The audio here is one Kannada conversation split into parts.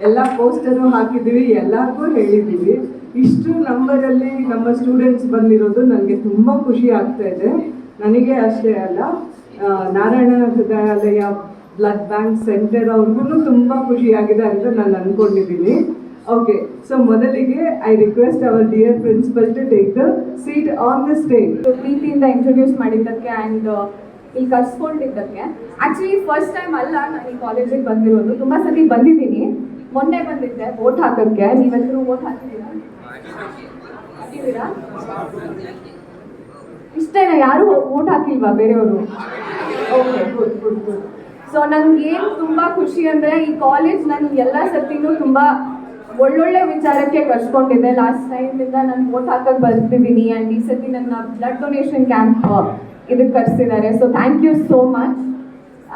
ಎಲ್ಲ ಪೋಸ್ಟರು ಹಾಕಿದ್ದೀವಿ, ಎಲ್ಲರಿಗೂ ಹೇಳಿದ್ದೀವಿ. ಇಷ್ಟು ನಂಬರಲ್ಲಿ ನಮ್ಮ ಸ್ಟೂಡೆಂಟ್ಸ್ ಬಂದಿರೋದು ನನಗೆ ತುಂಬ ಖುಷಿ ಆಗ್ತಾ ಇದೆ. ನನಗೆ ಅಷ್ಟೇ ಅಲ್ಲ, Narayana Hrudayalaya blood bank centre ಅವ್ರಿಗೂ ತುಂಬ ಖುಷಿಯಾಗಿದೆ ಅಂತ ನಾನು ಅಂದ್ಕೊಂಡಿದ್ದೀನಿ. ಓಕೆ, ಸೊ ಮೊದಲಿಗೆ I request our dear principal to take the seat on the stage. ಪ್ರೀತಿಯಿಂದ ಇಂಟ್ರೊಡ್ಯೂಸ್ ಮಾಡಿದ್ದಕ್ಕೆ ಆ್ಯಂಡ್ ಇಲ್ಲಿ ಕರ್ಸ್ಕೊಂಡಿದ್ದಕ್ಕೆ. ಆ್ಯಕ್ಚುಲಿ ಫಸ್ಟ್ ಟೈಮ್ ಅಲ್ಲ ನಾನು ಈ ಕಾಲೇಜಿಗೆ ಬಂದಿರೋದು, ತುಂಬ ಸತಿ ಬಂದಿದ್ದೀನಿ. ಮೊನ್ನೆ ಬಂದಿದ್ದೆ ವೋಟ್ ಹಾಕೋಕ್ಕೆ. ನೀವೆಲ್ಲರೂ ವೋಟ್ ಹಾಕಿದ್ದೀರಾ? ಇಷ್ಟೇನಾ? ಯಾರು ವೋಟ್ ಹಾಕಿಲ್ವಾ ಬೇರೆಯವರು? Okay, good good good. So ನನಗೇನು ತುಂಬ ಖುಷಿ ಅಂದರೆ ಈ ಕಾಲೇಜ್ ನಾನು ಎಲ್ಲ ಸತಿನೂ ತುಂಬ ಒಳ್ಳೊಳ್ಳೆ ವಿಚಾರಕ್ಕೆ ಕರ್ಸ್ಕೊಂಡಿದ್ದೆ. ಲಾಸ್ಟ್ ಟೈಮಿಂದ ನಾನು ವೋಟ್ ಹಾಕಕ್ಕೆ ಬರ್ತಿದ್ದೀನಿ ಆ್ಯಂಡ್ ಈ ಸತಿ ನನ್ನ ಬ್ಲಡ್ ಡೊನೇಷನ್ ಕ್ಯಾಂಪ್ ಇದಕ್ಕೆ ಕರೆಸಿದ್ದಾರೆ. So thank you so much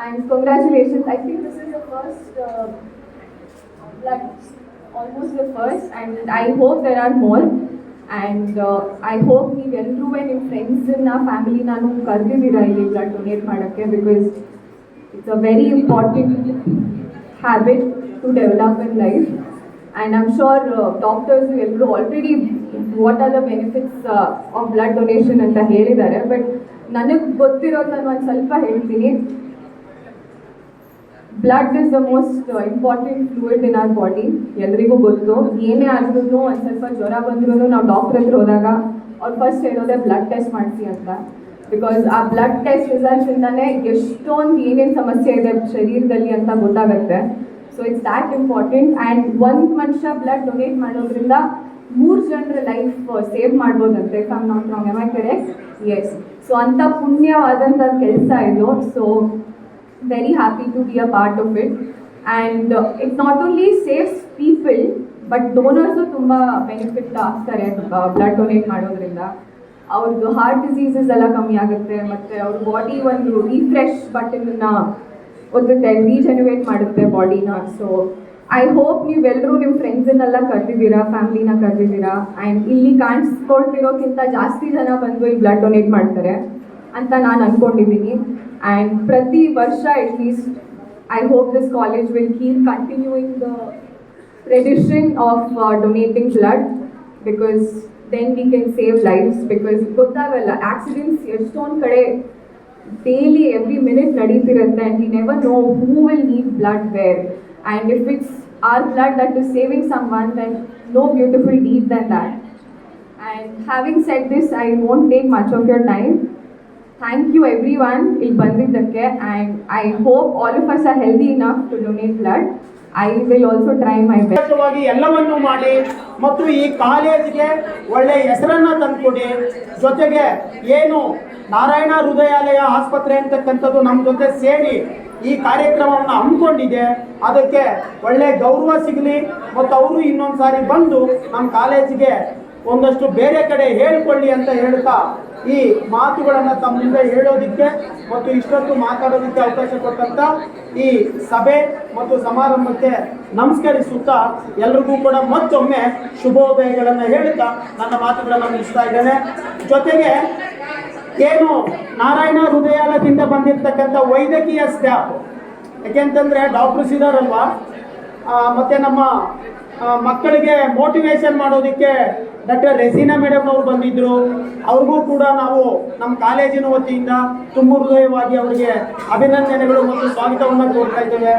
and congratulations. I think this is the first blood, almost the first, and I hope there are more. And I hope ನೀವೆಲ್ಲರೂ ನಿಮ್ಮ ಫ್ರೆಂಡ್ಸನ್ನ ಫ್ಯಾಮಿಲಿನಾನು ಕರೆದಿದ್ದೀರಾ ಇಲ್ಲಿ ಬ್ಲಡ್ ಡೊನೇಟ್ ಮಾಡೋಕ್ಕೆ, because it's a very important habit to develop in life. And I'm sure doctors ಎಲ್ಲರೂ already what are the benefits of blood donation ಅಂತ ಹೇಳಿದ್ದಾರೆ. ಬಟ್ ನನಗೆ ಗೊತ್ತಿರೋದು ನಾನು ಒಂದು ಸ್ವಲ್ಪ ಹೇಳ್ತೀನಿ. Blood is the most important fluid in our body. ಎಲ್ರಿಗೂ ಗೊತ್ತು. ಏನೇ ಆದ್ರೂ ಒಂದು ಸ್ವಲ್ಪ ಜ್ವರ ಬಂದ್ರೂ ನಾವು ಡಾಕ್ಟರ್ ಹತ್ರ ಹೋದಾಗ ಅವ್ರು ಫಸ್ಟ್ ಹೇಳೋದೇ ಬ್ಲಡ್ ಟೆಸ್ಟ್ ಮಾಡಿಸಿ ಅಂತ. ಬಿಕಾಸ್ ಆ ಬ್ಲಡ್ ಟೆಸ್ಟ್ ರಿಸಲ್ಟ್ಸಿಂದನೇ ಎಷ್ಟೊಂದು ಏನೇನು ಸಮಸ್ಯೆ ಇದೆ ಶರೀರದಲ್ಲಿ ಅಂತ ಗೊತ್ತಾಗುತ್ತೆ. So it's that important. And ಒಂದು ಮನುಷ್ಯ ಬ್ಲಡ್ ಡೊನೇಟ್ ಮಾಡೋದ್ರಿಂದ 3 ಜನರ ಲೈಫ್ ಸೇವ್ ಮಾಡ್ಬೋದಂತೆ. If I'm not wrong, am I correct? Yes. So ಅಂಥ ಪುಣ್ಯವಾದಂಥ ಕೆಲಸ ಇದು. So very happy to be a part of it. And it not only saves people but donors ತುಂಬ ಬೆನಿಫಿಟ್ ಆಗ್ತಾರೆ ಬ್ಲಡ್ ಡೊನೇಟ್ ಮಾಡೋದ್ರಿಂದ. ಅವ್ರದ್ದು ಹಾರ್ಟ್ ಡಿಸೀಸಸ್ ಎಲ್ಲ ಕಮ್ಮಿ ಆಗುತ್ತೆ ಮತ್ತು ಅವ್ರ ಬಾಡಿ ಒಂದು ರಿಫ್ರೆಶ್ ಬಟನ್ನ ಒತ್ತುತ್ತೆ, ರೀಜೆನ್ಯುವೇಟ್ ಮಾಡುತ್ತೆ ಬಾಡಿನ. ಸೊ ಐ ಹೋಪ್ ನೀವೆಲ್ಲರೂ ನಿಮ್ಮ ಫ್ರೆಂಡ್ಸನ್ನೆಲ್ಲ ಕರೆದಿದ್ದೀರಾ, ಫ್ಯಾಮ್ಲಿನ ಕರೆದಿದ್ದೀರಾ. ಆ್ಯಂಡ್ ಇಲ್ಲಿ ಕಾಣಿಸ್ಕೊಳ್ತಿರೋಕ್ಕಿಂತ ಜಾಸ್ತಿ ಜನ ಬಂದು ಈ ಬ್ಲಡ್ ಡೊನೇಟ್ ಮಾಡ್ತಾರೆ ಅಂತ ನಾನು ಅಂದ್ಕೊಂಡಿದ್ದೀನಿ. ಆ್ಯಂಡ್ ಪ್ರತಿ ವರ್ಷ at least I hope this college will keep continuing the tradition of donating blood, because then we can save lives. Because ಗೊತ್ತಾಗಲ್ಲ, ಆಕ್ಸಿಡೆಂಟ್ಸ್ ಎಷ್ಟೊಂದು ಕಡೆ ಡೈಲಿ ಎವ್ರಿ ಮಿನಿಟ್ ನಡೀತಿರುತ್ತೆ and we never know who will need blood where. And if it's our blood that is saving someone, then no beautiful deed than that. And having said this, I won't take much of your time. Thank you every one ಇಲ್ಲಿ ಬಂದಿದ್ದಕ್ಕೆ. And I hope all of us are healthy enough to donate blood. I will also try my best. ಎಲ್ಲವನ್ನು ಮಾಡಿ ಮತ್ತು ಈ ಕಾಲೇಜಿಗೆ ಒಳ್ಳೆಯ ಹೆಸರನ್ನು ತಂದುಕೊಡಿ. ಜೊತೆಗೆ ಏನು ನಾರಾಯಣ ಹೃದಯಾಲಯ ಆಸ್ಪತ್ರೆ ಅಂತಕ್ಕಂಥದ್ದು ನಮ್ಮ ಜೊತೆ ಸೇರಿ ಈ ಕಾರ್ಯಕ್ರಮವನ್ನು ಹಮ್ಮಿಕೊಂಡಿದೆ, ಅದಕ್ಕೆ ಒಳ್ಳೆಯ ಗೌರವ ಸಿಗಲಿ ಮತ್ತು ಅವರು ಇನ್ನೊಂದು ಸಾರಿ ಬಂದು ನಮ್ಮ ಕಾಲೇಜಿಗೆ ಒಂದಷ್ಟು ಬೇರೆ ಕಡೆ ಹೇಳಿಕೊಳ್ಳಿ ಅಂತ ಹೇಳ್ತಾ ಈ ಮಾತುಗಳನ್ನು ತಮ್ಮ ಮುಂದೆ ಹೇಳೋದಕ್ಕೆ ಮತ್ತು ಇಷ್ಟೊತ್ತು ಮಾತಾಡೋದಕ್ಕೆ ಅವಕಾಶ ಕೊಟ್ಟಂತ ಈ ಸಭೆ ಮತ್ತು ಸಮಾರಂಭಕ್ಕೆ ನಮಸ್ಕರಿಸುತ್ತಾ ಎಲ್ರಿಗೂ ಕೂಡ ಮತ್ತೊಮ್ಮೆ ಶುಭೋದಯಗಳನ್ನು ಹೇಳುತ್ತಾ ನನ್ನ ಮಾತುಗಳನ್ನು ಮುಗಿಸ್ತಾ ಇದ್ದೇನೆ. ಜೊತೆಗೆ ಏನು ನಾರಾಯಣ ಹೃದಯಾಲಯದಿಂದ ಬಂದಿರತಕ್ಕಂಥ ವೈದ್ಯಕೀಯ ಸ್ಟಾಫ್, ಯಾಕೆಂತಂದರೆ ಡಾಕ್ಟರ್ಸ್ ಇದ್ದಾರಲ್ವಾ, ಮತ್ತು ನಮ್ಮ ಮಕ್ಕಳಿಗೆ ಮೋಟಿವೇಶನ್ ಮಾಡೋದಕ್ಕೆ ಡಾಕ್ಟರ್ ರೆಸಿನಾ ಮೇಡಮ್ ಅವರು ಬಂದಿದ್ದರು. ಅವ್ರಿಗೂ ಕೂಡ ನಾವು ನಮ್ಮ ಕಾಲೇಜಿನ ವತಿಯಿಂದ ತುಂಬ ಹೃದಯವಾಗಿ ಅವರಿಗೆ ಅಭಿನಂದನೆಗಳು ಮತ್ತು ಸ್ವಾಗತವನ್ನು ಕೋರ್ತಾ ಇದ್ದೇವೆ.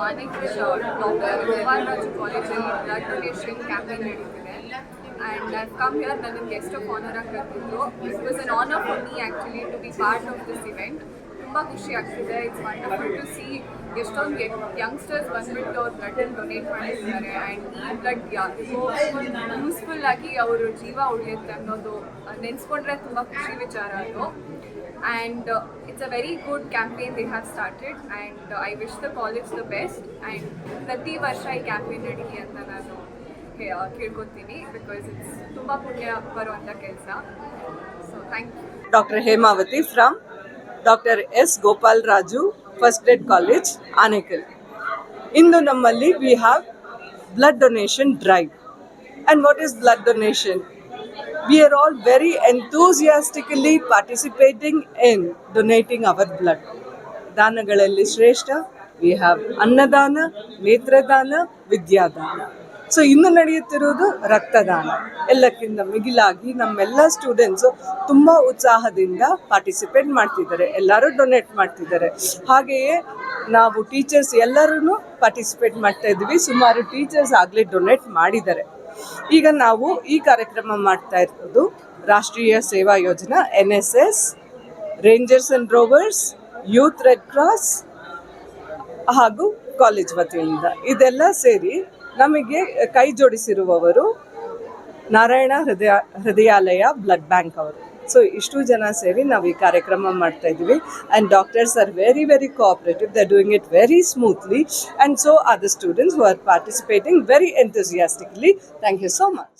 ಆನೆಕಲ್ ಡಾಕ್ಟರ್ ಗೋಪಾಲ್ ರಾಜು ಕಾಲೇಜಲ್ಲಿ ಬ್ಲಡ್ ಡೊನೇಷನ್ ಕ್ಯಾಂಪೇನ್ ನಡೀತಿದೆ ಆ್ಯಂಡ್ ಐ ಕಮ್ ಹಿಯರ್ ನನ್ನ ಗೆಸ್ಟ್ ಆಫ್ ಆನರ್ ಆಗಿ ಕರೆದಿದ್ದು. It was an honour for me actually to be part of this event. ತುಂಬ ಖುಷಿ ಆಗ್ತಿದೆ. ಇಟ್ಸ್ ವಂಡರ್ಫುಲ್ ಟು ಸಿ ಎಷ್ಟೊಂದು ಯಂಗ್ಸ್ಟರ್ಸ್ ಬಂದ್ಬಿಟ್ಟು ಅವ್ರ ಬ್ಲಡ್ಡನ್ನು ಡೊನೇಟ್ ಮಾಡಿರ್ತಾರೆ ಆ್ಯಂಡ್ ಈ ಬ್ಲಡ್ ಯೂಸ್ಫುಲ್ ಆಗಿ ಅವರು ಜೀವ ಉಳಿಯುತ್ತೆ ಅನ್ನೋದು ನೆನೆಸ್ಕೊಂಡ್ರೆ ತುಂಬ ಖುಷಿ ವಿಚಾರ ಅದು. And it's a very good campaign they have started, and I wish the college the best. And ಪ್ರತಿ ವರ್ಷ ಈ ಕ್ಯಾಂಪೇನ್ ನಡೀಲಿ ಅಂತ ನಾನು ಕೇಳ್ಕೊತೀನಿ ಬಿಕಾಸ್ ಇಟ್ಸ್ ತುಂಬ ಪುಣ್ಯ ಬರುವಂಥ ಕೆಲಸ. So thank you. Dr. Hemavati from Dr. S. Gopal Raju First Grade College, Anekal. Indu nammalli we have blood donation drive. And what is blood donation? We are all very enthusiastically participating in donating our blood. ದಾನಗಳಲ್ಲಿ ಶ್ರೇಷ್ಠ we have ಅನ್ನದಾನ, ನೇತ್ರದಾನ, ವಿದ್ಯಾದಾನ. ಸೊ ಇನ್ನು ನಡೆಯುತ್ತಿರುವುದು ರಕ್ತದಾನ. ಎಲ್ಲಕ್ಕಿಂತ ಮಿಗಿಲಾಗಿ ನಮ್ಮೆಲ್ಲ ಸ್ಟೂಡೆಂಟ್ಸು ತುಂಬ ಉತ್ಸಾಹದಿಂದ ಪಾರ್ಟಿಸಿಪೇಟ್ ಮಾಡ್ತಿದ್ದಾರೆ, ಎಲ್ಲರೂ ಡೊನೇಟ್ ಮಾಡ್ತಿದ್ದಾರೆ. ಹಾಗೆಯೇ ನಾವು ಟೀಚರ್ಸ್ ಎಲ್ಲರೂ ಪಾರ್ಟಿಸಿಪೇಟ್ ಮಾಡ್ತಾ ಇದ್ವಿ. ಸುಮಾರು ಟೀಚರ್ಸ್ ಆಗಲೇ ಡೊನೇಟ್ ಮಾಡಿದ್ದಾರೆ. ಈಗ ನಾವು ಈ ಕಾರ್ಯಕ್ರಮ ಮಾಡ್ತಾ ಇರೋದು ರಾಷ್ಟ್ರೀಯ Seva Yojana, NSS, rangers and rovers, youth red cross ಹಾಗೂ ಕಾಲೇಜ್ ವತಿಯಿಂದ ಇದೆಲ್ಲ ಸೇರಿ ನಮಗೆ ಕೈ ಜೋಡಿಸಿರುವವರು ನಾರಾಯಣ ಹೃದಯಾಲಯ ಬ್ಲಡ್ ಬ್ಯಾಂಕ್ ಅವರು. ಸೊ ಇಷ್ಟು ಜನ ಸೇರಿ ನಾವು ಈ ಕಾರ್ಯಕ್ರಮ ಮಾಡ್ತಾ ಇದ್ದೀವಿ. And doctors are very very cooperative. They are doing it very smoothly, and so are the students who are participating very enthusiastically. Thank you so much.